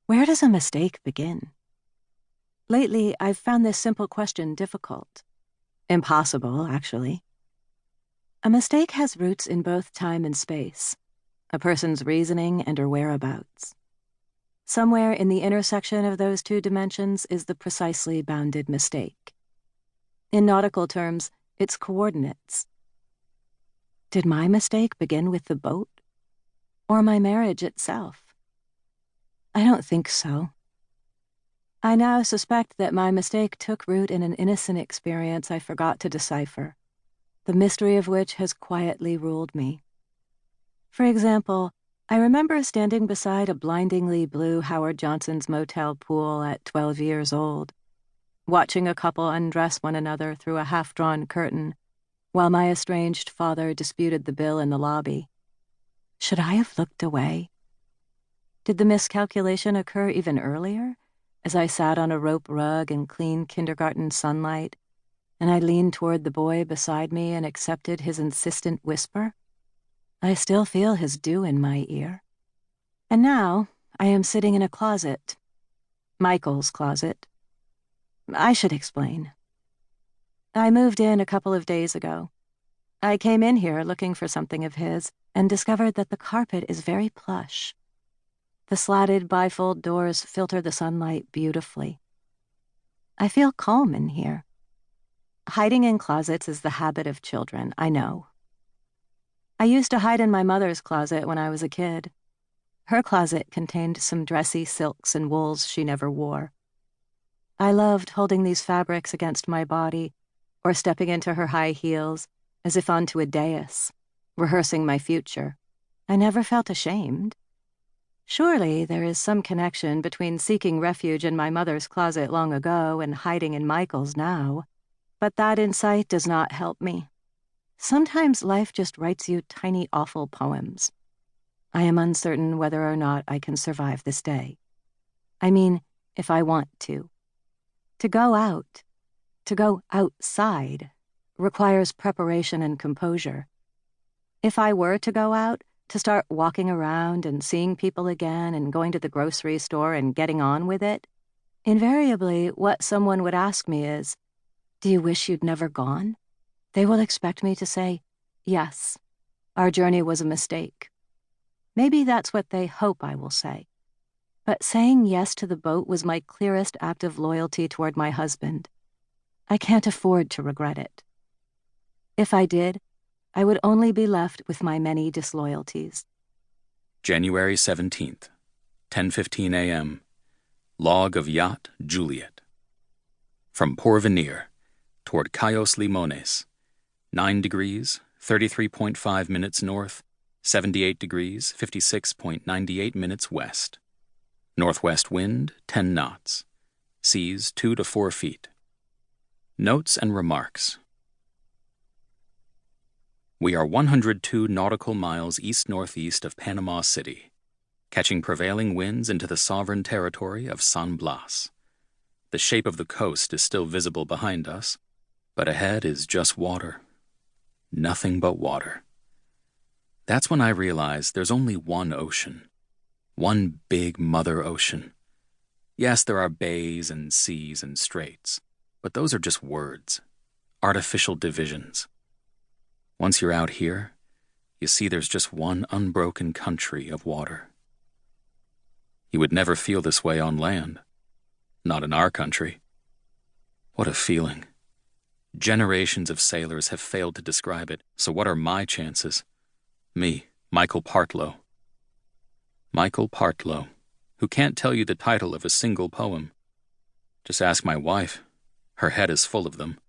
Where does a mistake begin? Lately, I've found this simple question difficult. Impossible, actually. A mistake has roots in both time and space, a person's reasoning and her whereabouts. Somewhere in the intersection of those two dimensions is the precisely bounded mistake. In nautical terms, it's coordinates. Did my mistake begin with the boat? Or my marriage itself? I don't think so. I now suspect that my mistake took root in an innocent experience I forgot to decipher, the mystery of which has quietly ruled me. For example, I remember standing beside a blindingly blue Howard Johnson's motel pool at 12 years old, watching a couple undress one another through a half-drawn curtain, while my estranged father disputed the bill in the lobby. Should I have looked away? Did the miscalculation occur even earlier, as I sat on a rope rug in clean kindergarten sunlight, and I leaned toward the boy beside me and accepted his insistent whisper? I still feel his dew in my ear. And now I am sitting in a closet. Michael's closet. I should explain. I moved in a couple of days ago. I came in here looking for something of his and discovered that the carpet is very plush. The slatted bifold doors filter the sunlight beautifully. I feel calm in here. Hiding in closets is the habit of children, I know. I used to hide in my mother's closet when I was a kid. Her closet contained some dressy silks and wools she never wore. I loved holding these fabrics against my body or stepping into her high heels as if onto a dais, rehearsing my future. I never felt ashamed. Surely there is some connection between seeking refuge in my mother's closet long ago and hiding in Michael's now, but that insight does not help me. Sometimes life just writes you tiny, awful poems. I am uncertain whether or not I can survive this day. I mean, if I want to. To go out, to go outside, requires preparation and composure. If I were to go out, to start walking around and seeing people again and going to the grocery store and getting on with it, invariably what someone would ask me is, "Do you wish you'd never gone?" They will expect me to say, "Yes, our journey was a mistake." Maybe that's what they hope I will say. But saying yes to the boat was my clearest act of loyalty toward my husband. I can't afford to regret it. If I did, I would only be left with my many disloyalties. January 17th, 10:15 a.m. Log of Yacht Juliet. From Porvenir, toward Cayos Limones, 9 degrees, 33.5 minutes north, 78 degrees, 56.98 minutes west. Northwest wind, 10 knots. Seas 2 to 4 feet. Notes and remarks. We are 102 nautical miles east-northeast of Panama City, catching prevailing winds into the sovereign territory of San Blas. The shape of the coast is still visible behind us, but ahead is just water. Nothing but water. That's when I realize there's only one ocean. One big mother ocean. Yes, there are bays and seas and straits, but those are just words, artificial divisions. Once you're out here, you see there's just one unbroken country of water. You would never feel this way on land. Not in our country. What a feeling. Generations of sailors have failed to describe it, so what are my chances? Me, Michael Partlow. Michael Partlow, who can't tell you the title of a single poem. Just ask my wife. Her head is full of them.